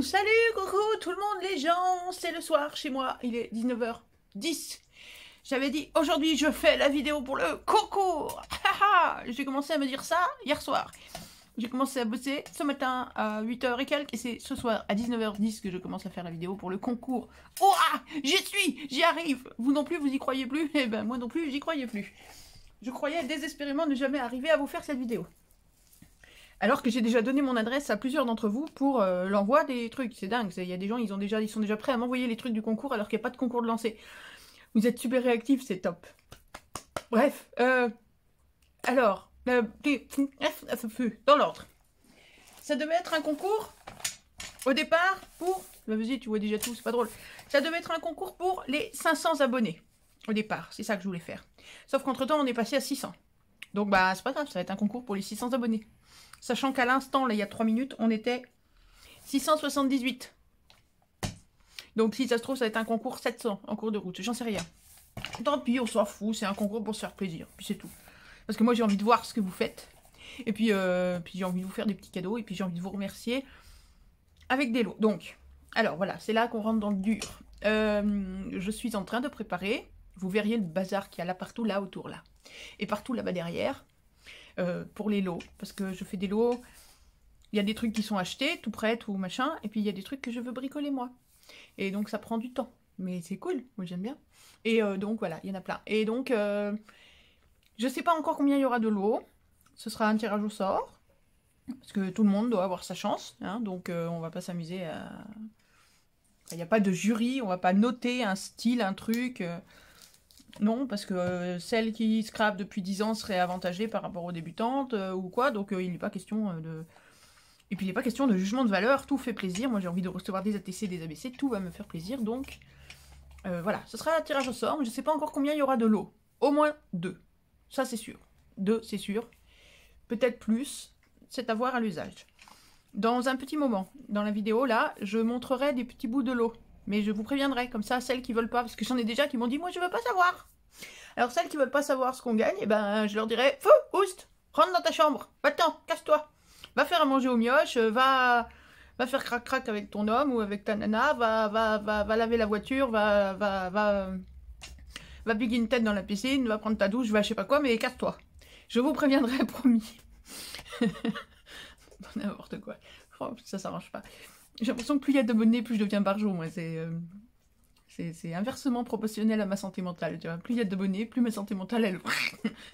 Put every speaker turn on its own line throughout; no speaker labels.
Salut, coucou tout le monde les gens, c'est le soir chez moi, il est 19h10. J'avais dit, aujourd'hui je fais la vidéo pour le concours. J'ai commencé à me dire ça hier soir. J'ai commencé à bosser ce matin à 8h et quelques, et c'est ce soir à 19h10 que je commence à faire la vidéo pour le concours. Oh, j'y arrive. Vous non plus, vous y croyez plus? Eh ben moi non plus, j'y croyais plus. Je croyais désespérément ne jamais arriver à vous faire cette vidéo. Alors que j'ai déjà donné mon adresse à plusieurs d'entre vous pour l'envoi des trucs. C'est dingue, il y a des gens, ils sont déjà prêts à m'envoyer les trucs du concours alors qu'il n'y a pas de concours de lancer. Vous êtes super réactifs, c'est top. Bref, alors, dans l'ordre. Ça devait être un concours, au départ, pour... Vas-y, tu vois déjà tout, c'est pas drôle. Ça devait être un concours pour les 500 abonnés, au départ. C'est ça que je voulais faire. Sauf qu'entre-temps, on est passé à 600. Donc, bah, c'est pas grave, ça va être un concours pour les 600 abonnés. Sachant qu'à l'instant, là, il y a 3 minutes, on était 678. Donc, si ça se trouve, ça va être un concours 700 en cours de route. J'en sais rien. Tant pis, on s'en fout. C'est un concours pour se faire plaisir. Puis c'est tout. Parce que moi, j'ai envie de voir ce que vous faites. Et puis, j'ai envie de vous faire des petits cadeaux. Et puis, j'ai envie de vous remercier avec des lots. Donc, alors, voilà. C'est là qu'on rentre dans le dur. Je suis en train de préparer. Vous verriez le bazar qu'il y a là partout, là, autour, là. Et partout, là-bas, derrière. Pour les lots, parce que je fais des lots, il y a des trucs qui sont achetés, tout prêts, tout machin, et puis il y a des trucs que je veux bricoler moi. Et donc ça prend du temps, mais c'est cool, moi j'aime bien. Et donc voilà, il y en a plein. Et donc, je sais pas encore combien il y aura de lots, ce sera un tirage au sort, parce que tout le monde doit avoir sa chance, hein, donc on va pas s'amuser à... Il n'y a pas de jury, on va pas noter un style, un truc... Non, parce que celles qui scrapent depuis 10 ans seraient avantagées par rapport aux débutantes ou quoi, donc il n'est pas question de... Et puis il n'est pas question de jugement de valeur, tout fait plaisir, moi j'ai envie de recevoir des ATC, des ABC, tout va me faire plaisir, donc voilà, ce sera un tirage au sort, mais je ne sais pas encore combien il y aura de lots. Au moins 2, ça c'est sûr. 2, c'est sûr. Peut-être plus, c'est à voir à l'usage. Dans un petit moment, dans la vidéo là, je montrerai des petits bouts de lots. Mais je vous préviendrai, comme ça, celles qui veulent pas, parce que j'en ai déjà qui m'ont dit, moi je veux pas savoir. Alors celles qui veulent pas savoir ce qu'on gagne, eh ben je leur dirai, fou, oust, rentre dans ta chambre, va-t'en, casse-toi. Va faire à manger aux mioches, va faire crac-crac avec ton homme ou avec ta nana, va laver la voiture, va piquer une tête dans la piscine, va prendre ta douche, va je sais pas quoi, mais casse-toi. Je vous préviendrai, promis. N'importe quoi. Oh, ça s'arrange pas. J'ai l'impression que plus il y a d'abonnés, plus je deviens barjot, moi. C'est inversement proportionnel à ma santé mentale, tu vois. Plus il y a d'abonnés, plus ma santé mentale, elle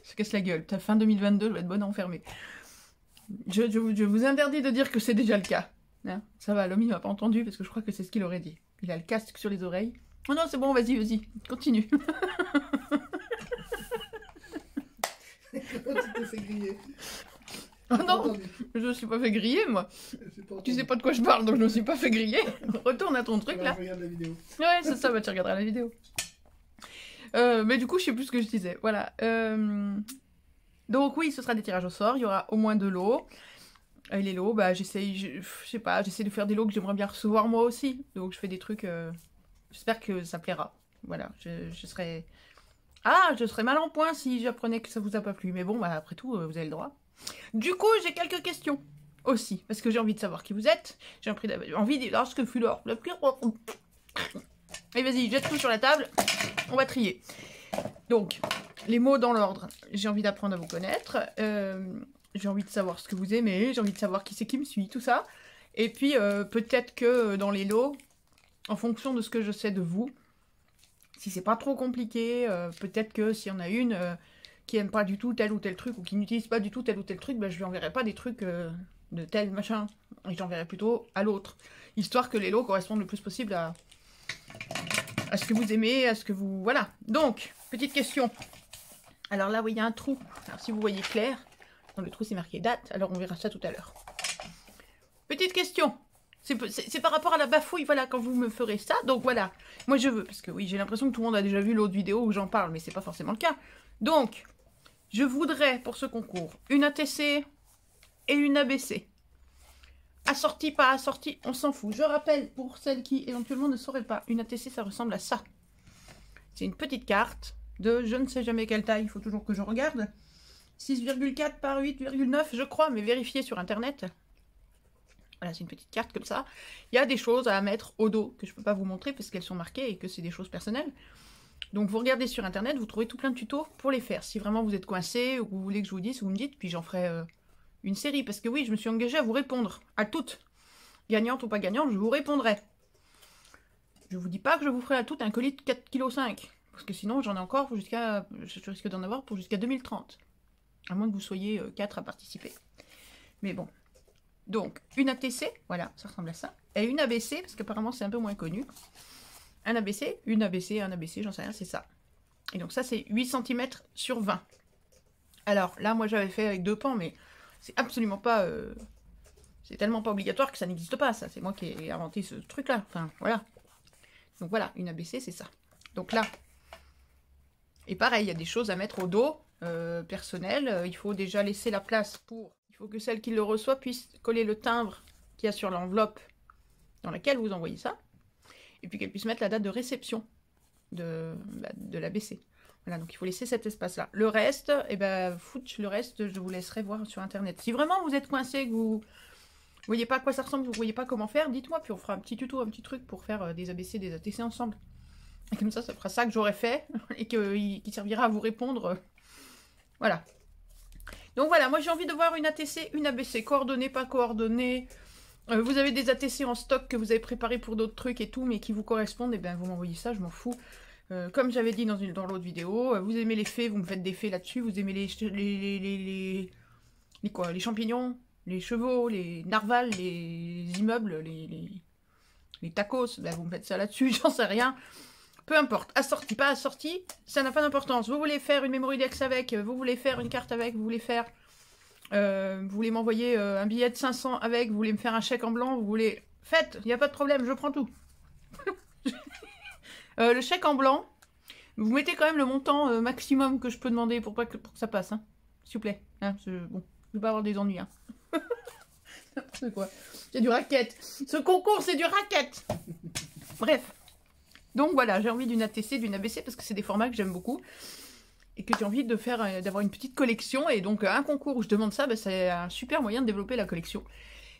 se casse la gueule. T'as fin 2022, je vais être bonne à enfermer. Je vous interdis de dire que c'est déjà le cas. Hein, ça va, l'homme, il m'a pas entendu, parce que je crois que c'est ce qu'il aurait dit. Il a le casque sur les oreilles. Oh non, c'est bon, vas-y, continue.
Comment tu t'es fait griller?
Oh non, je me suis pas fait griller, moi. Tu sais pas de quoi je parle, donc je me suis pas fait griller. Retourne à ton truc, là.
Regarde la vidéo.
Ouais, c'est ça, bah, tu regarderas la vidéo. Mais du coup, je sais plus ce que je disais. Voilà. Donc oui, ce sera des tirages au sort. Il y aura au moins 2 lots. Et les lots, bah, je sais pas, j'essaie de faire des lots que j'aimerais bien recevoir moi aussi. Donc je fais des trucs... J'espère que ça plaira. Voilà, je serais... Ah, je serais mal en point si j'apprenais que ça vous a pas plu. Mais bon, bah, après tout, vous avez le droit. Du coup, j'ai quelques questions aussi, parce que j'ai envie de savoir qui vous êtes. J'ai envie de... Lorsque fut l'or... Et vas-y, jette tout sur la table. On va trier. Donc, les mots dans l'ordre. J'ai envie d'apprendre à vous connaître. J'ai envie de savoir ce que vous aimez. J'ai envie de savoir qui c'est qui me suit, tout ça. Et puis, peut-être que dans les lots, en fonction de ce que je sais de vous, si c'est pas trop compliqué, peut-être que s'il y en a une... qui aime pas du tout tel ou tel truc, ou qui n'utilise pas du tout tel ou tel truc, ben je lui enverrai pas des trucs de tel machin. Et j'enverrai plutôt à l'autre. Histoire que les lots correspondent le plus possible à ce que vous aimez, à ce que vous... Voilà. Donc, petite question. Alors là, oui, il y a un trou. Alors si vous voyez clair, dans le trou c'est marqué date, alors on verra ça tout à l'heure. Petite question. C'est par rapport à la bafouille, voilà, quand vous me ferez ça. Donc voilà, moi je veux, parce que oui, j'ai l'impression que tout le monde a déjà vu l'autre vidéo où j'en parle, mais c'est pas forcément le cas. Donc, je voudrais pour ce concours une ATC et une ABC. Assortie, pas assortie, on s'en fout. Je rappelle, pour celles qui éventuellement ne sauraient pas, une ATC ça ressemble à ça. C'est une petite carte de je ne sais jamais quelle taille, il faut toujours que je regarde. 6,4 par 8,9 je crois, mais vérifiez sur internet. Voilà, c'est une petite carte comme ça. Il y a des choses à mettre au dos que je ne peux pas vous montrer parce qu'elles sont marquées et que c'est des choses personnelles. Donc vous regardez sur internet, vous trouvez tout plein de tutos pour les faire. Si vraiment vous êtes coincé ou que vous voulez que je vous dise, vous me dites, puis j'en ferai une série. Parce que oui, je me suis engagée à vous répondre, à toutes. Gagnante ou pas gagnante, je vous répondrai. Je vous dis pas que je vous ferai à toutes un colis de 4,5 kg. Parce que sinon j'en ai encore jusqu'à... Je risque d'en avoir pour jusqu'à 2030. À moins que vous soyez 4 à participer. Mais bon. Donc, une ATC, voilà, ça ressemble à ça. Et une ABC, parce qu'apparemment c'est un peu moins connu. Un ABC, une ABC, un ABC, j'en sais rien, c'est ça. Et donc ça, c'est 8 cm sur 20. Alors, là, moi, j'avais fait avec 2 pans, mais c'est absolument pas... c'est tellement pas obligatoire que ça n'existe pas, ça. C'est moi qui ai inventé ce truc-là. Enfin, voilà. Donc voilà, une ABC, c'est ça. Donc là... Et pareil, il y a des choses à mettre au dos, personnel. Il faut déjà laisser la place pour... Il faut que celle qui le reçoit puisse coller le timbre qu'il y a sur l'enveloppe dans laquelle vous envoyez ça. Et puis qu'elle puisse mettre la date de réception de l'ABC. Voilà, donc il faut laisser cet espace-là. Le reste, eh ben, le reste, je vous laisserai voir sur Internet. Si vraiment vous êtes coincé, que vous voyez pas à quoi ça ressemble, vous voyez pas comment faire, dites-moi, puis on fera un petit tuto, un petit truc pour faire des ABC, des ATC ensemble. Et comme ça fera ça que j'aurais fait, et qui servira à vous répondre. Voilà. Donc voilà, moi j'ai envie de voir une ATC, une ABC, coordonnées, pas coordonnées. Vous avez des ATC en stock que vous avez préparés pour d'autres trucs et tout, mais qui vous correspondent, et bien vous m'envoyez ça, je m'en fous. Comme j'avais dit dans l'autre vidéo, vous aimez les fées, vous me faites des fées là-dessus, vous aimez les champignons, les chevaux, les narvals, les immeubles, les tacos, ben vous me faites ça là-dessus, j'en sais rien. Peu importe, assorti, pas assorti, ça n'a pas d'importance. Vous voulez faire une memory dex avec, vous voulez faire une carte avec, vous voulez faire... vous voulez m'envoyer un billet de 500 avec, vous voulez me faire un chèque en blanc, vous voulez... Faites, il n'y a pas de problème, je prends tout. Le chèque en blanc, vous mettez quand même le montant maximum que je peux demander pour que ça passe, hein. S'il vous plaît. Hein, bon, je ne vais pas avoir des ennuis. Hein. C'est quoi? C'est du racket. Ce concours, c'est du racket. Bref. Donc voilà, j'ai envie d'une ATC, d'une ABC, parce que c'est des formats que j'aime beaucoup. Et que j'ai envie de faire, d'avoir une petite collection. Et donc un concours où je demande ça, ben, c'est un super moyen de développer la collection.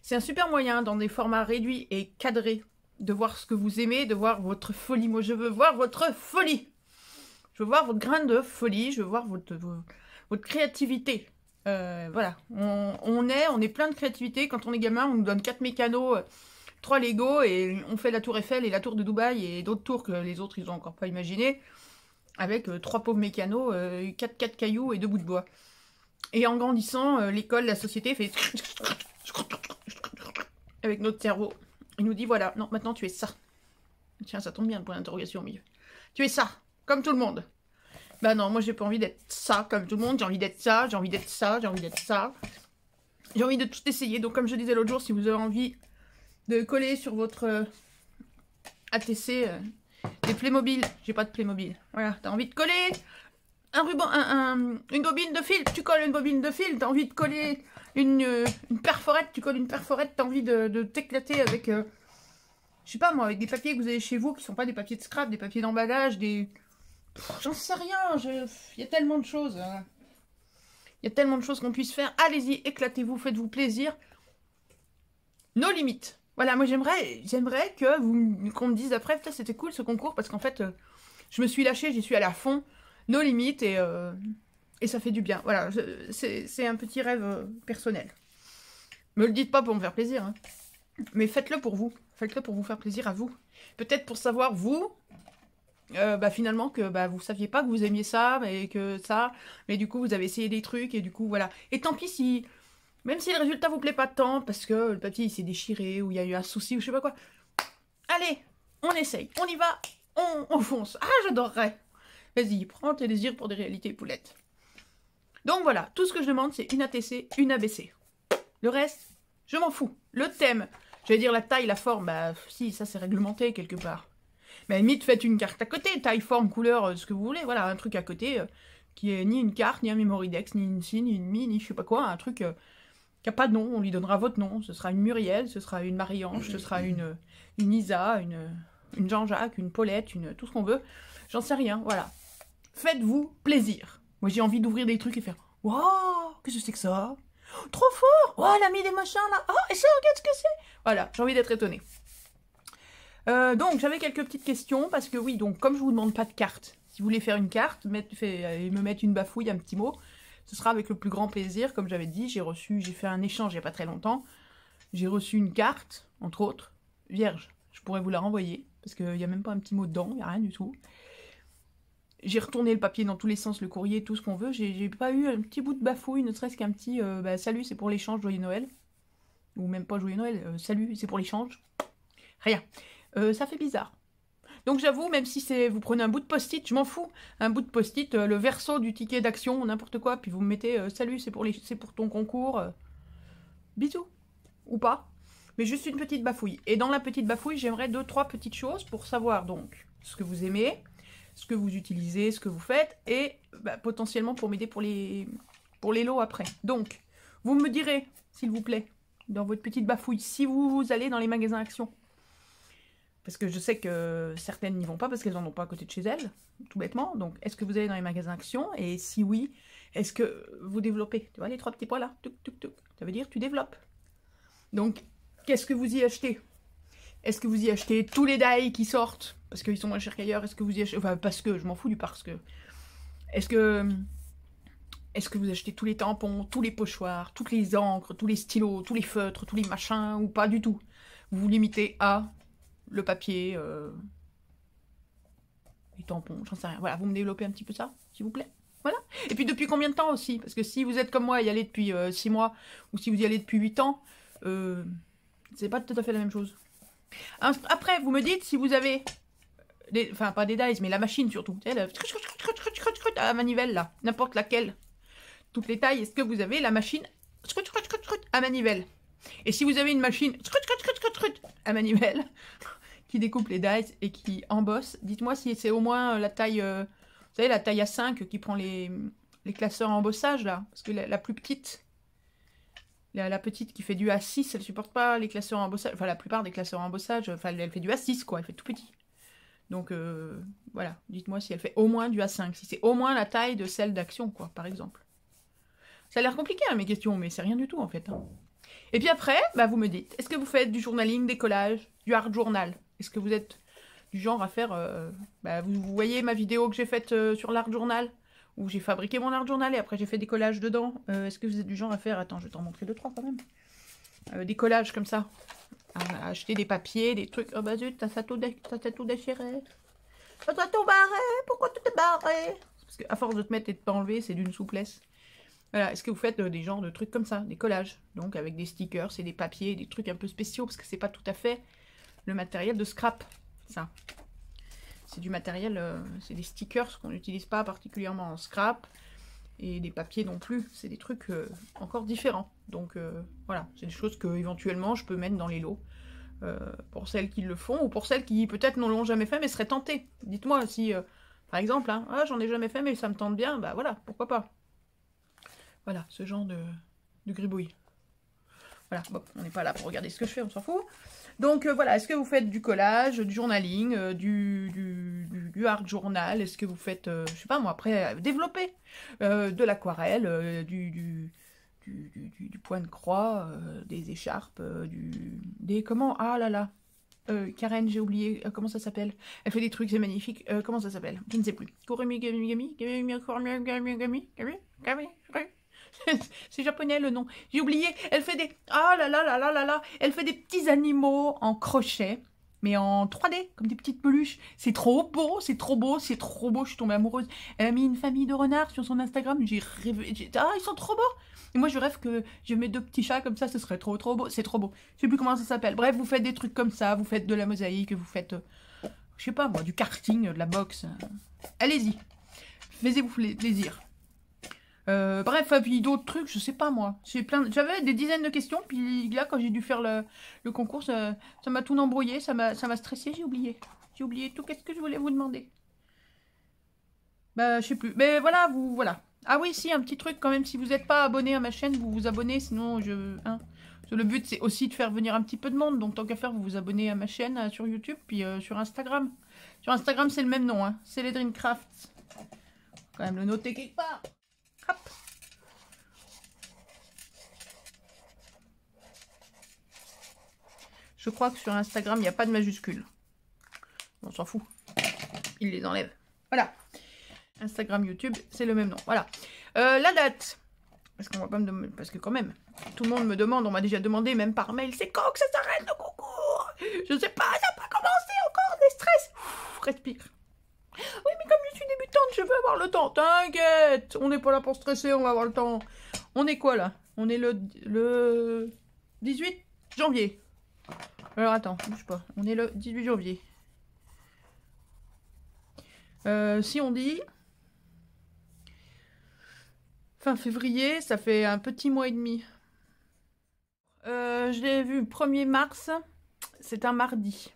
C'est un super moyen, dans des formats réduits et cadrés, de voir ce que vous aimez, de voir votre folie. Moi, je veux voir votre folie. Je veux voir votre grain de folie, je veux voir votre créativité. Voilà, on est plein de créativité. Quand on est gamin, on nous donne 4 mécanos, 3 Lego, et on fait la tour Eiffel et la tour de Dubaï, et d'autres tours que les autres, ils n'ont encore pas imaginé, avec 3 pauvres mécanos, 4 cailloux et 2 bouts de bois. Et en grandissant, l'école, la société fait... avec notre cerveau. Il nous dit, voilà, non, maintenant tu es ça. Tiens, ça tombe bien, le point d'interrogation au milieu. Tu es ça, comme tout le monde. Bah non, moi j'ai pas envie d'être ça, comme tout le monde. J'ai envie d'être ça, j'ai envie d'être ça, j'ai envie d'être ça. J'ai envie de tout essayer. Donc comme je disais l'autre jour, si vous avez envie de coller sur votre ATC des Playmobil, j'ai pas de Playmobil. Voilà, t'as envie de coller un ruban, une bobine de fil, tu colles une bobine de fil. T'as envie de coller une perforette, tu colles une perforette. T'as envie de t'éclater avec... je sais pas moi, avec des papiers que vous avez chez vous qui sont pas des papiers de scrap, des papiers d'emballage, des... J'en sais rien, il y a tellement de choses. Il y a tellement de choses qu'on puisse faire. Allez-y, éclatez-vous, faites-vous plaisir. Nos limites. Voilà, moi j'aimerais qu'on me dise après, putain c'était cool ce concours, parce qu'en fait, je me suis lâchée, j'y suis allée à fond. Nos limites, et ça fait du bien. Voilà, c'est un petit rêve personnel. Me le dites pas pour me faire plaisir, hein. Mais faites-le pour vous. Faites-le pour vous faire plaisir à vous. Peut-être pour savoir, vous... finalement que vous saviez pas que vous aimiez ça, mais du coup vous avez essayé des trucs, et du coup voilà. Et tant pis si, même si le résultat vous plaît pas tant, parce que le papier il s'est déchiré, ou il y a eu un souci, ou je sais pas quoi, allez, on essaye, on y va, on fonce. Ah, j'adorerais. Vas-y, prends tes désirs pour des réalités, poulette. Donc voilà, tout ce que je demande c'est une ATC, une ABC. Le reste, je m'en fous. Le thème, j'allais dire la taille, la forme, si, ça c'est réglementé quelque part. Mais à la limite, faites une carte à côté, taille, forme, couleur, ce que vous voulez. Voilà, un truc à côté qui est ni une carte, ni un memory dex, ni une ci, ni une mi, ni je sais pas quoi. Un truc qui n'a pas de nom, on lui donnera votre nom. Ce sera une Muriel, ce sera une Marie-Ange, ce sera une Isa, une Jean-Jacques, une Paulette, tout ce qu'on veut. J'en sais rien, voilà. Faites-vous plaisir. Moi, j'ai envie d'ouvrir des trucs et faire « Waouh, qu'est-ce que c'est que ça? Trop fort. Oh, elle a mis des machins là. Oh, et ça, regarde ce que c'est. Voilà, j'ai envie d'être étonnée. Donc, j'avais quelques petites questions, parce que oui, donc comme je vous demande pas de carte, si vous voulez faire une carte, me mettre une bafouille, un petit mot, ce sera avec le plus grand plaisir. Comme j'avais dit, j'ai fait un échange il n'y a pas très longtemps. J'ai reçu une carte, entre autres, vierge. Je pourrais vous la renvoyer, parce qu'il n'y a même pas un petit mot dedans, il n'y a rien du tout. J'ai retourné le papier dans tous les sens, le courrier, tout ce qu'on veut. J'ai pas eu un petit bout de bafouille, ne serait-ce qu'un petit salut, c'est pour l'échange, joyeux Noël. Ou même pas joyeux Noël, salut, c'est pour l'échange. Rien. Ça fait bizarre. Donc j'avoue, même si vous prenez un bout de post-it, je m'en fous. Un bout de post-it, le verso du ticket d'action, n'importe quoi, puis vous me mettez salut, c'est pour ton concours. Bisous. Ou pas. Mais juste une petite bafouille. Et dans la petite bafouille, j'aimerais 2-3 petites choses pour savoir donc ce que vous aimez, ce que vous utilisez, ce que vous faites, et potentiellement pour m'aider pour les lots après. Donc, vous me direz, s'il vous plaît, dans votre petite bafouille, si vous allez dans les magasins Action. Parce que je sais que certaines n'y vont pas parce qu'elles n'en ont pas à côté de chez elles, tout bêtement. Donc, est-ce que vous allez dans les magasins Action? Et si oui, est-ce que vous développez? Tu vois les 3 petits points là? Tuc, tuc, tuc. Ça veut dire tu développes. Donc, qu'est-ce que vous y achetez? Est-ce que vous y achetez tous les die qui sortent? Parce qu'ils sont moins chers qu'ailleurs. Est-ce que vous y achetez... Enfin, parce que, je m'en fous du parce que. Est-ce que vous achetez tous les tampons, tous les pochoirs, toutes les encres, tous les stylos, tous les feutres, tous les machins, ou pas du tout? Vous vous limitez à le papier, les tampons, j'en sais rien. Voilà, vous me développez un petit peu ça, s'il vous plaît. Voilà. Et puis depuis combien de temps aussi? Parce que si vous êtes comme moi et y allez depuis 6 mois, ou si vous y allez depuis 8 ans, c'est pas tout à fait la même chose. Après, vous me dites si vous avez... Enfin, pas des dies, mais la machine surtout. À la manivelle, là. N'importe laquelle. Toutes les tailles. Est-ce que vous avez la machine à manivelle? Et si vous avez une machine à manivelle qui découpe les dies et qui embosse, dites-moi si c'est au moins la taille... vous savez, la taille A5 qui prend les classeurs à embossage, là. Parce que la plus petite... La petite qui fait du A6, elle supporte pas les classeurs à embossage. Enfin, la plupart des classeurs à embossage, enfin, elle fait du A6, quoi. Elle fait tout petit. Donc, voilà. Dites-moi si elle fait au moins du A5. Si c'est au moins la taille de celle d'Action, quoi, par exemple. Ça a l'air compliqué, hein, mes questions, mais c'est rien du tout, en fait. Hein. Et puis après, vous me dites, est-ce que vous faites du journaling, des collages, du hard journal? Est-ce que vous êtes du genre à faire... vous voyez ma vidéo que j'ai faite sur l'art journal, où j'ai fabriqué mon art journal et après j'ai fait des collages dedans. Est-ce que vous êtes du genre à faire... Attends, je vais t'en montrer 2-3 quand même. Des collages comme ça. À acheter des papiers, des trucs. Oh bah zut, t'as tout déchiré. T'as tout barré. Pourquoi tout est barré? Parce qu'à force de te mettre et de t'enlever, c'est d'une souplesse. Voilà, est-ce que vous faites des genres de trucs comme ça, des collages, donc avec des stickers et des papiers, des trucs un peu spéciaux, parce que c'est pas tout à fait le matériel de scrap, ça. C'est du matériel, c'est des stickers qu'on n'utilise pas particulièrement en scrap, et des papiers non plus, c'est des trucs encore différents. Donc voilà, c'est des choses que éventuellement je peux mettre dans les lots, pour celles qui le font, ou pour celles qui peut-être ne l'ont jamais fait mais seraient tentées. Dites-moi si, par exemple, hein, ah, j'en ai jamais fait mais ça me tente bien, bah voilà, pourquoi pas. Voilà, ce genre de gribouille. Voilà, bon, on n'est pas là pour regarder ce que je fais, on s'en fout. Donc voilà, est-ce que vous faites du collage, du journaling, du art journal? Est-ce que vous faites, je sais pas moi, après, développer de l'aquarelle, du point de croix, des écharpes, comment, ah là là, Karen, j'ai oublié, comment ça s'appelle? Elle fait des trucs, c'est magnifique, comment ça s'appelle? Je ne sais plus. C'est japonais le nom. J'ai oublié. Elle fait des... Ah là là là là là là. Elle fait des petits animaux en crochet, mais en 3D, comme des petites peluches. C'est trop beau, c'est trop beau, c'est trop beau. Je suis tombée amoureuse. Elle a mis une famille de renards sur son Instagram. J'ai rêvé. Ah, ils sont trop beaux. Et moi, je rêve que je mets 2 petits chats comme ça. Ce serait trop trop beau. C'est trop beau. Je sais plus comment ça s'appelle. Bref, vous faites des trucs comme ça. Vous faites de la mosaïque. Vous faites, je sais pas moi, du karting, de la boxe. Allez-y. Faites-vous plaisir. Bref, puis d'autres trucs, je sais pas moi. J'avais des dizaines de questions, puis là, quand j'ai dû faire le concours, ça m'a tout embrouillé, ça m'a stressé, j'ai oublié. J'ai oublié tout, qu'est-ce que je voulais vous demander? Bah, je sais plus. Mais voilà, voilà. Ah oui, si, un petit truc quand même, si vous n'êtes pas abonné à ma chaîne, vous vous abonnez, sinon hein. Le but, c'est aussi de faire venir un petit peu de monde, donc tant qu'à faire, vous vous abonnez à ma chaîne sur YouTube, puis sur Instagram. Sur Instagram, c'est le même nom, hein. C'est les Dreamcrafts. Faut quand même le noter quelque part. Hop. Je crois que sur Instagram, il n'y a pas de majuscules. On s'en fout. Ils les enlèvent. Voilà. Instagram, YouTube, c'est le même nom. Voilà. La date. Parce qu'on va pas me demander. Parce que quand même, tout le monde me demande, on m'a déjà demandé, même par mail, c'est quand que ça s'arrête le concours? Je sais pas, ça n'a pas commencé encore, des stress. Respire. Oui, mais comme je suis débutante, je veux avoir le temps. T'inquiète, on n'est pas là pour stresser, on va avoir le temps. On est quoi là? On est le 18 janvier. Alors attends, bouge pas. On est le 18 janvier. Si on dit fin février, ça fait un petit mois et demi. Je l'ai vu 1er mars, c'est un mardi.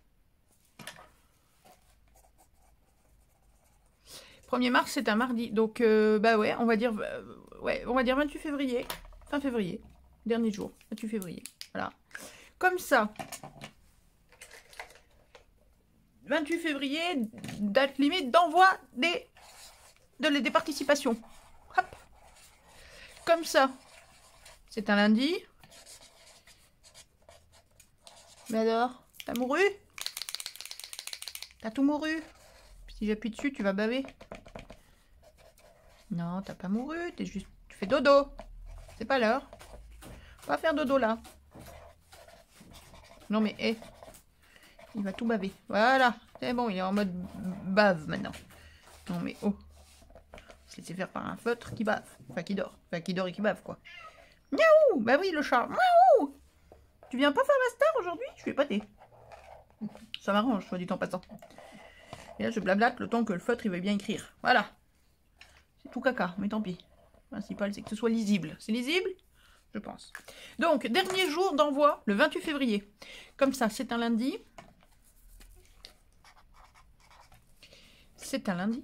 1er mars, c'est un mardi. Donc, bah ouais, on va dire 28 février. Fin février. Dernier jour, 28 février. Voilà. Comme ça. 28 février, date limite d'envoi des participations. Hop. Comme ça. C'est un lundi. Mais alors, t'as mouru? T'as tout mouru? Si j'appuie dessus, tu vas baver. Non, t'as pas mouru, t'es juste... Tu fais dodo. C'est pas l'heure. On va faire dodo là. Non mais, hé. Il va tout baver. Voilà. C'est bon, il est en mode bave maintenant. Non mais, oh. On se laisser faire par un feutre qui bave. Enfin, qui dort. Enfin, qui dort et qui bave, quoi. Miaou! Bah oui, le chat. Miaou! Tu viens pas faire la star aujourd'hui? Je suis épatée. Ça m'arrange, soit dit en passant. Et là, je blablate le temps que le feutre, il veut bien écrire. Voilà. C'est tout caca, mais tant pis. Le principal, c'est que ce soit lisible. C'est lisible? Je pense. Donc, dernier jour d'envoi, le 28 février. Comme ça, c'est un lundi. C'est un lundi.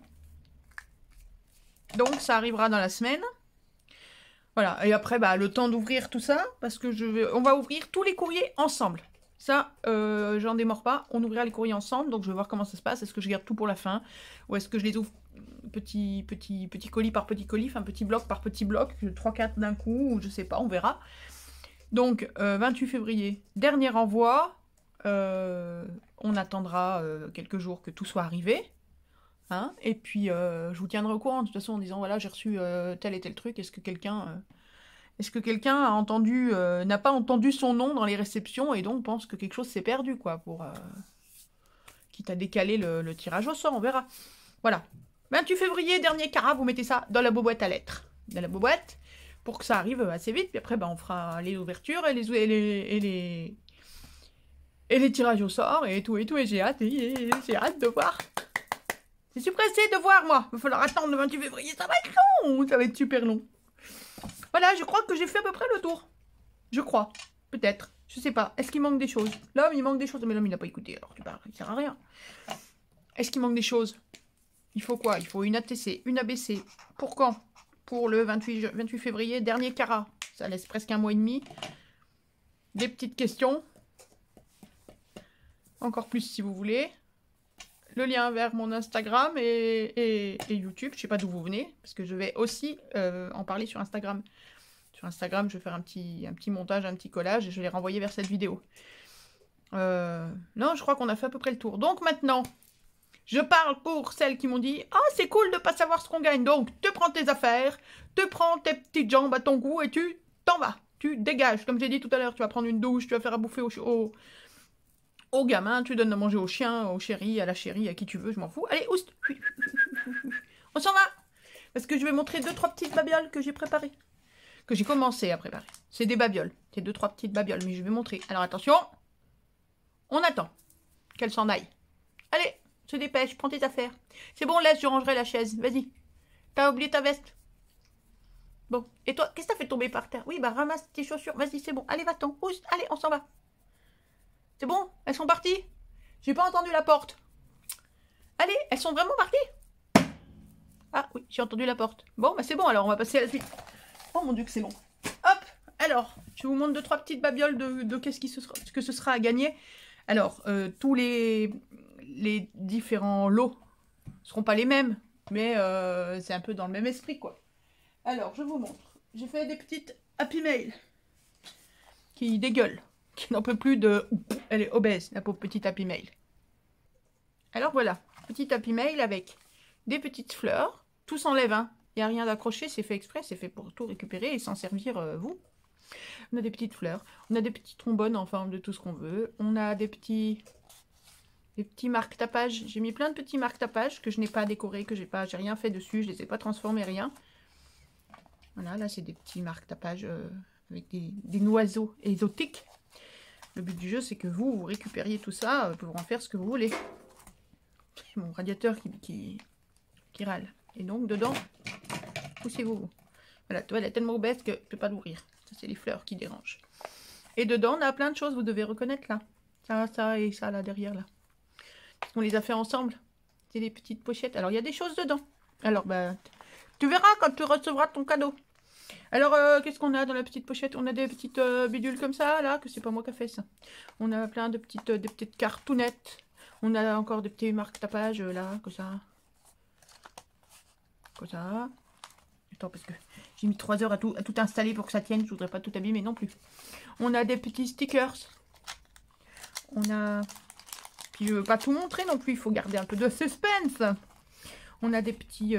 Donc, ça arrivera dans la semaine. Voilà. Et après, bah, le temps d'ouvrir tout ça, parce que on va ouvrir tous les courriers ensemble. Ça, j'en démords pas. On ouvrira les courriers ensemble, donc je vais voir comment ça se passe. Est-ce que je garde tout pour la fin? Ou est-ce que je les ouvre petit colis par petit colis, enfin petit bloc par petit bloc, 3-4 d'un coup, ou je sais pas, on verra. Donc, 28 février, dernier envoi. On attendra quelques jours que tout soit arrivé. Hein, et puis, je vous tiendrai au courant, de toute façon, en disant, voilà, j'ai reçu tel et tel truc. Est-ce que quelqu'un a entendu, n'a pas entendu son nom dans les réceptions et donc pense que quelque chose s'est perdu, quoi, pour quitte à décaler le tirage au sort, on verra. Voilà. 28 février, dernier carat, vous mettez ça dans la boîte à lettres. Dans la boîte, pour que ça arrive assez vite. Puis après, ben, on fera les ouvertures et les tirages au sort et tout. Et j'ai hâte de voir. Je suis pressée de voir, moi. Il va falloir attendre le 28 février. Ça va être long. Ça va être super long. Voilà, je crois que j'ai fait à peu près le tour. Je crois. Peut-être. Je sais pas. Est-ce qu'il manque des choses? L'homme, il manque des choses. Mais l'homme, il n'a pas écouté. Alors, tu parles. Il sert à rien. Est-ce qu'il manque des choses? Il faut quoi? Il faut une ATC, une ABC. Pour quand? Pour le 28 février, dernier carat. Ça laisse presque un mois et demi. Des petites questions. Encore plus si vous voulez. Le lien vers mon Instagram et YouTube. Je sais pas d'où vous venez. Parce que je vais aussi en parler sur Instagram. Sur Instagram, je vais faire un petit montage, un petit collage. Et je vais les renvoyer vers cette vidéo. Non, je crois qu'on a fait à peu près le tour. Donc maintenant... Je parle pour celles qui m'ont dit « Ah, c'est cool de pas savoir ce qu'on gagne. Donc, te prends tes affaires, te prends tes petites jambes à ton cou et tu t'en vas. Tu dégages. Comme j'ai dit tout à l'heure, tu vas prendre une douche, tu vas faire à bouffer au gamin, tu donnes à manger au chien, au chéri, à la chérie, à qui tu veux, je m'en fous. Allez, oust. On s'en va. Parce que je vais montrer 2-3 petites babioles que j'ai préparées. Que j'ai commencé à préparer. C'est des babioles. C'est 2-3 petites babioles, mais je vais montrer. Alors, attention. On attend qu'elles s'en aillent. Allez. Se dépêche, prends tes affaires. C'est bon, laisse, je rangerai la chaise. Vas-y. T'as oublié ta veste? Bon. Et toi, qu'est-ce que t'as fait tomber par terre? Oui, bah ramasse tes chaussures. Vas-y, c'est bon. Allez, va-t'en. Allez, on s'en va. C'est bon? Elles sont parties? J'ai pas entendu la porte. Allez, elles sont vraiment parties? Ah oui, j'ai entendu la porte. Bon, bah c'est bon, alors on va passer à la suite. Oh mon Dieu que c'est long. Hop. Alors, je vous montre 2-3 petites babioles de qu'est-ce que ce sera à gagner. Alors, tous les différents lots ne seront pas les mêmes, mais c'est un peu dans le même esprit, quoi. Alors, je vous montre. J'ai fait des petites Happy Mail qui dégueulent. qui n'en peut plus de... Elle est obèse, la pauvre petite Happy Mail. Alors voilà, petit Happy Mail avec des petites fleurs. Tout s'enlève, hein. Il n'y a rien d'accroché, c'est fait exprès, c'est fait pour tout récupérer et s'en servir vous. On a des petites fleurs, on a des petits trombones en forme de tout ce qu'on veut. On a des petits marque-tapages. J'ai mis plein de petits marque-tapages que je n'ai pas décorés, que j'ai rien fait dessus, je ne les ai pas transformés, rien. Voilà, là c'est des petits marque-tapages avec des noiseaux exotiques. Le but du jeu, c'est que vous récupériez tout ça pour en faire ce que vous voulez. C'est mon radiateur qui râle. Et donc, dedans, poussez-vous. Voilà, toi, elle est tellement obèse que je ne peux pas l'ouvrir. Ça, c'est les fleurs qui dérangent. Et dedans, on a plein de choses, vous devez reconnaître, là. Ça et ça, là, derrière, là. On les a fait ensemble. C'est des petites pochettes. Alors, il y a des choses dedans. Alors, bah, tu verras quand tu recevras ton cadeau. Alors, qu'est-ce qu'on a dans la petite pochette? On a des petites bidules comme ça, là, que c'est pas moi qui a fait ça. On a plein de petites cartounettes. On a encore des petits marque-tapages, là, comme ça. Comme ça. Attends, parce que j'ai mis 3 heures à tout installer pour que ça tienne. Je voudrais pas tout abîmer non plus. On a des petits stickers. On a... Puis je veux pas tout montrer non plus. Il faut garder un peu de suspense. On a des petits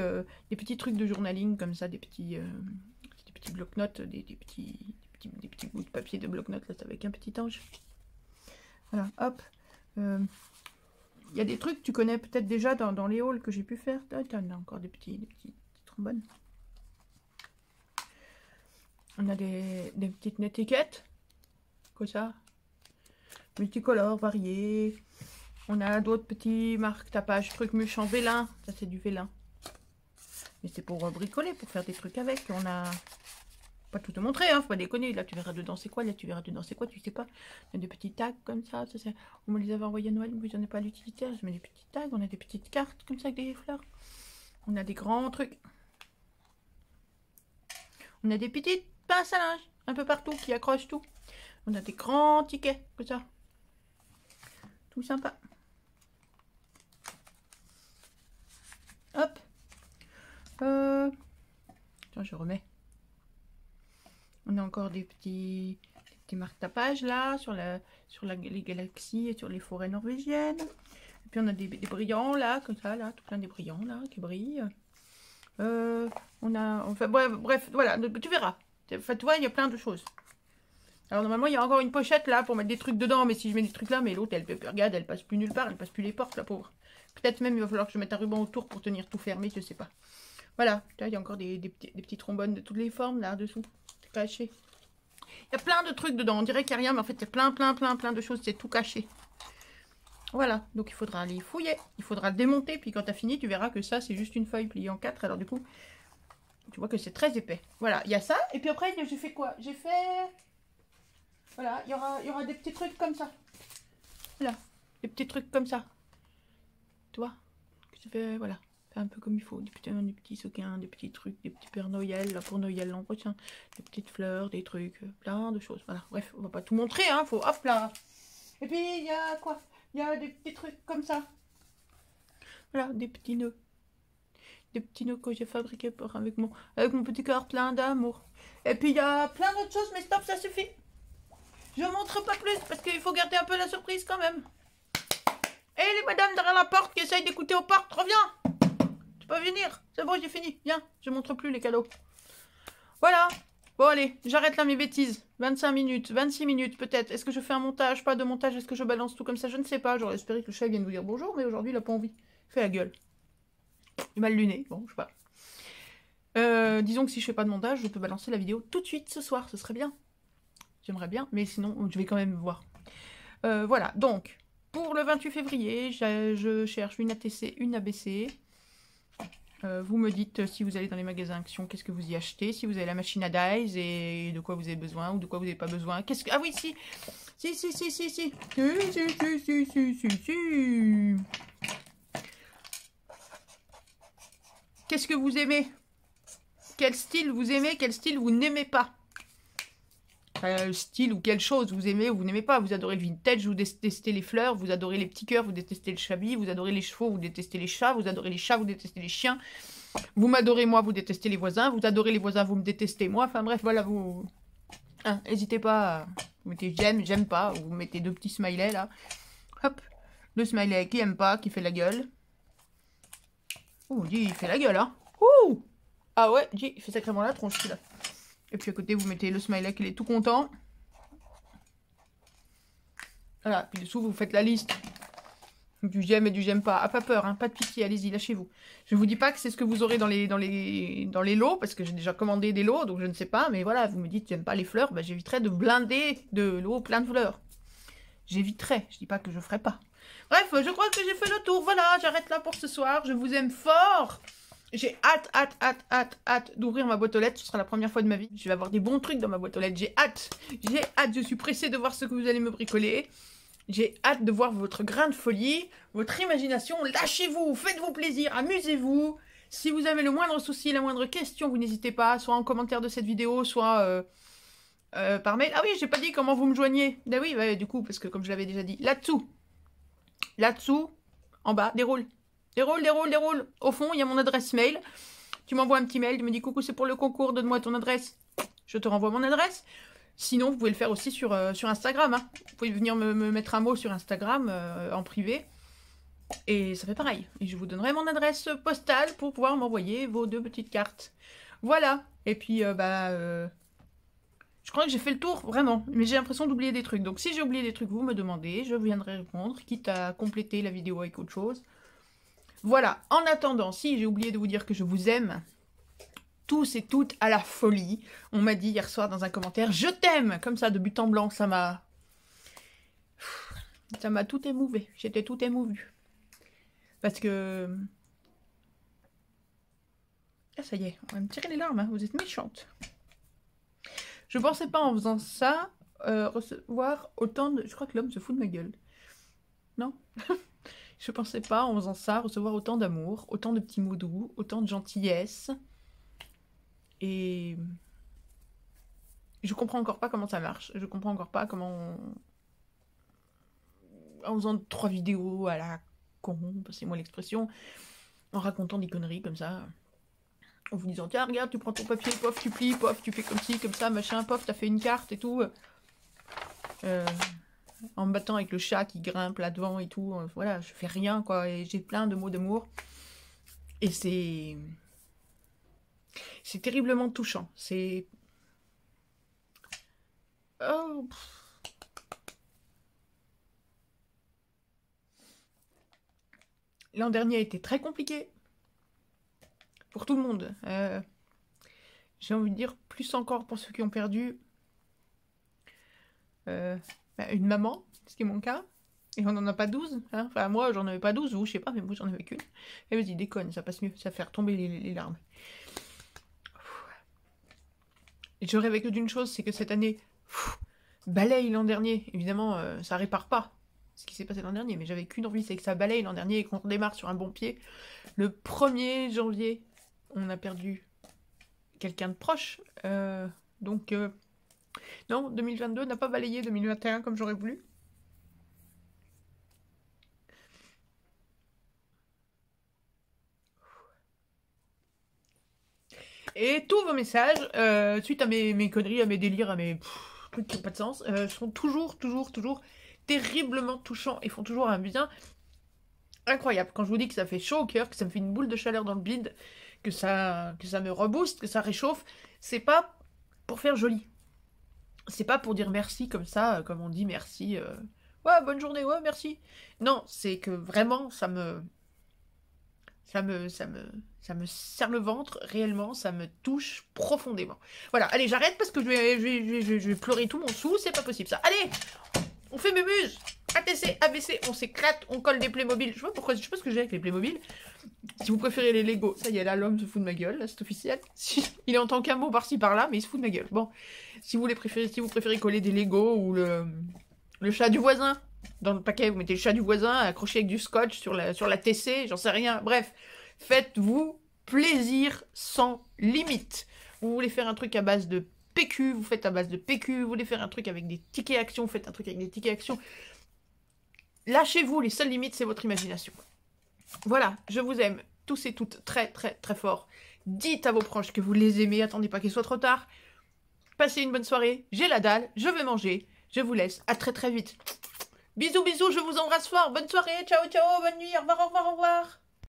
trucs de journaling comme ça. Des petits bloc-notes. Des petits bouts de papier de bloc-notes. Là, c'est avec un petit ange. Voilà, hop. Il y a des trucs que tu connais peut-être déjà dans les hauls que j'ai pu faire. On a encore des petits trombones. On a des petites étiquettes. Comme ça. Multicolores, variés. On a d'autres petits marque-tapages, trucs mûches en vélin. Ça, c'est du vélin. Mais c'est pour bricoler, pour faire des trucs avec. On a... Pas tout te montrer, hein, faut pas déconner. Là, tu verras dedans c'est quoi, là, tu verras dedans c'est quoi, tu sais pas. On a des petits tags comme ça. On me les avait envoyés à Noël, mais j'en ai pas l'utilité. Je mets des petits tags, on a des petites cartes comme ça avec des fleurs. On a des grands trucs. On a des petites pinces à linge, un peu partout, qui accrochent tout. On a des grands tickets, comme ça. Tout sympa. Hop. Attends, je remets. On a encore des petits marque-tapages là, sur les galaxies et sur les forêts norvégiennes. Et puis on a des brillants là, comme ça, là, tout plein des brillants là, qui brillent. On a, enfin bref, voilà, tu verras. Enfin, tu vois, il y a plein de choses. Alors normalement, il y a encore une pochette là pour mettre des trucs dedans, mais si je mets des trucs là, mais l'autre, regarde, elle passe plus nulle part, elle passe plus les portes, la pauvre. Peut-être même il va falloir que je mette un ruban autour pour tenir tout fermé, je sais pas. Voilà, il y a encore des petits trombones de toutes les formes là dessous, c'est caché. Il y a plein de trucs dedans, on dirait qu'il n'y a rien, mais en fait, il y a plein de choses, c'est tout caché. Voilà, donc il faudra les fouiller, il faudra le démonter, puis quand tu as fini, tu verras que ça, c'est juste une feuille pliée en 4, alors du coup, tu vois que c'est très épais. Voilà, il y a ça, et puis après, j'ai fait quoi? J'ai fait... Voilà, il y aura des petits trucs comme ça. Voilà, des petits trucs comme ça. Tu vois? Je fais, voilà, un peu comme il faut. Des petits sequins, des petits trucs, des petits Père Noël, là pour Noël l'an prochain. Des petites fleurs, des trucs, plein de choses. Voilà, bref, on va pas tout montrer, hein, faut hop là. Et puis, il y a quoi? Il y a des petits trucs comme ça. Voilà, des petits nœuds. Des petits nœuds que j'ai fabriqués avec mon petit cœur plein d'amour. Et puis, il y a plein d'autres choses, mais stop, ça suffit. Je ne montre pas plus parce qu'il faut garder un peu la surprise quand même. Et les madames derrière la porte qui essayent d'écouter aux portes, reviens. Tu peux venir. C'est bon, j'ai fini. Viens, je montre plus les cadeaux. Voilà. Bon, allez, j'arrête là mes bêtises. 25 minutes, 26 minutes peut-être. Est-ce que je fais un montage, pas de montage? Est-ce que je balance tout comme ça? Je ne sais pas. J'aurais espéré que le chat vienne vous dire bonjour, mais aujourd'hui, il n'a pas envie. Il fait la gueule. Il m'a le luné. Bon, je sais pas. Disons que si je fais pas de montage, je peux balancer la vidéo tout de suite ce soir. Ce serait bien. J'aimerais bien, mais sinon, je vais quand même voir. Voilà, donc, pour le 28 février, je cherche une ATC, une ABC. Vous me dites si vous allez dans les magasins Action, qu'est-ce que vous y achetez, si vous avez la machine à dies et de quoi vous avez besoin ou de quoi vous n'avez pas besoin. Ah oui, si. Qu'est-ce que vous aimez? Quel style vous aimez, quel style vous n'aimez pas? Style ou quelle chose vous aimez ou vous n'aimez pas. Vous adorez le vintage, vous détestez les fleurs, vous adorez les petits cœurs, vous détestez le chablis, vous adorez les chevaux, vous détestez les chats, vous adorez les chats, vous détestez les chiens. Vous m'adorez moi, vous détestez les voisins, vous adorez les voisins, vous me détestez moi. Enfin bref, voilà, vous... N'hésitez pas Vous mettez j'aime, j'aime pas. Ou vous mettez 2 petits smileys là. Hop. Le smiley qui aime pas, qui fait la gueule. Ouh, dis, il fait la gueule, hein. Ouh. Ah ouais, dis, il fait sacrément la tronche, celui-là. Et puis à côté, vous mettez le smiley qui est tout content. Voilà, puis dessous, vous faites la liste. Du j'aime et du j'aime pas. Ah, pas peur, hein, pas de pitié, allez-y, lâchez-vous. Je vous dis pas que c'est ce que vous aurez dans les lots, parce que j'ai déjà commandé des lots, donc je ne sais pas. Mais voilà, vous me dites, j'aime pas les fleurs, bah, j'éviterai de blinder de lots plein de fleurs. J'éviterai, je dis pas que je ferai pas. Bref, je crois que j'ai fait le tour, voilà, j'arrête là pour ce soir. Je vous aime fort. J'ai hâte d'ouvrir ma boîte aux lettres. Ce sera la première fois de ma vie. Je vais avoir des bons trucs dans ma boîte aux lettres. J'ai hâte, je suis pressée de voir ce que vous allez me bricoler. J'ai hâte de voir votre grain de folie, votre imagination. Lâchez-vous, faites-vous plaisir, amusez-vous. Si vous avez le moindre souci, la moindre question, vous n'hésitez pas, soit en commentaire de cette vidéo, soit par mail. Ah oui, j'ai pas dit comment vous me joignez. Ah oui, ouais, du coup, parce que comme je l'avais déjà dit, là-dessous, en bas, déroule. Déroule. Au fond, il y a mon adresse mail. Tu m'envoies un petit mail, tu me dis coucou, c'est pour le concours, donne-moi ton adresse. Je te renvoie mon adresse. Sinon, vous pouvez le faire aussi sur Instagram. Hein. Vous pouvez venir me mettre un mot sur Instagram en privé. Et ça fait pareil. Et je vous donnerai mon adresse postale pour pouvoir m'envoyer vos 2 petites cartes. Voilà. Et puis, je crois que j'ai fait le tour, vraiment. Mais j'ai l'impression d'oublier des trucs. Donc, si j'ai oublié des trucs, vous me demandez. Je viendrai répondre, quitte à compléter la vidéo avec autre chose. Voilà. En attendant, si j'ai oublié de vous dire que je vous aime... tous et toutes à la folie. On m'a dit hier soir dans un commentaire, je t'aime, comme ça de but en blanc, ça m'a tout émouvé. J'étais tout émouvue. Parce que... Ah ça y est, on va me tirer les larmes, hein. Vous êtes méchante. Je pensais pas en faisant ça, recevoir autant de... Je crois que l'homme se fout de ma gueule. Non. Je pensais pas en faisant ça, recevoir autant d'amour, autant de petits mots doux, autant de gentillesse. Et je comprends encore pas comment ça marche. Je comprends encore pas comment... En faisant 3 vidéos à la con, passez-moi l'expression, en racontant des conneries comme ça, en vous disant, tiens, regarde, tu prends ton papier, pof, tu plies, pof, tu fais comme ci, comme ça, machin, pof, t'as fait une carte et tout. En me battant avec le chat qui grimpe là-devant et tout. Voilà, je fais rien, quoi. Et j'ai plein de mots d'amour. Et c'est terriblement touchant. C'est... Oh. L'an dernier a été très compliqué. Pour tout le monde. J'ai envie de dire, plus encore pour ceux qui ont perdu une maman, ce qui est mon cas. Et on n'en a pas 12. Hein. Enfin, moi, j'en avais pas 12, vous, je sais pas, mais moi, j'en avais qu'une. Et vas-y, déconne, ça passe mieux. Ça fait retomber les larmes. Et je rêvais que d'une chose, c'est que cette année, balaye l'an dernier. Évidemment, ça répare pas ce qui s'est passé l'an dernier, mais j'avais qu'une envie, c'est que ça balaye l'an dernier et qu'on redémarre sur un bon pied. Le 1er janvier, on a perdu quelqu'un de proche. Donc, non, 2022 n'a pas balayé 2021 comme j'aurais voulu. Et tous vos messages, suite à mes conneries, à mes délires, à mes trucs qui n'ont pas de sens, sont toujours terriblement touchants et font toujours un bien incroyable. Quand je vous dis que ça fait chaud au cœur, que ça me fait une boule de chaleur dans le bide, que ça me rebooste, que ça réchauffe, c'est pas pour faire joli. C'est pas pour dire merci comme ça, comme on dit merci, ouais, bonne journée, ouais, merci. Non, c'est que vraiment, ça me serre le ventre, réellement, ça me touche profondément. Voilà, allez, j'arrête parce que je vais pleurer tout mon sou, c'est pas possible ça. Allez, on fait mémuse, ATC, ABC, on s'éclate, on colle des Playmobil. Je sais pas ce que j'ai avec les Playmobil. Si vous préférez les Lego, ça y est, là, l'homme se fout de ma gueule, là, c'est officiel. Il entend qu'un mot par-ci par-là, mais il se fout de ma gueule. Bon, si vous préférez coller des Lego ou le chat du voisin, dans le paquet, vous mettez le chat du voisin accroché avec du scotch sur la TC, j'en sais rien. Bref, faites-vous plaisir sans limite. Vous voulez faire un truc à base de PQ, vous faites à base de PQ. Vous voulez faire un truc avec des tickets actions, vous faites un truc avec des tickets actions. Lâchez-vous, les seules limites, c'est votre imagination. Voilà, je vous aime tous et toutes très fort. Dites à vos proches que vous les aimez, attendez pas qu'il soit trop tard. Passez une bonne soirée, j'ai la dalle, je vais manger. Je vous laisse. À très très vite. Bisous, bisous, je vous embrasse fort. Bonne soirée, ciao, ciao, bonne nuit, au revoir, au revoir, au revoir.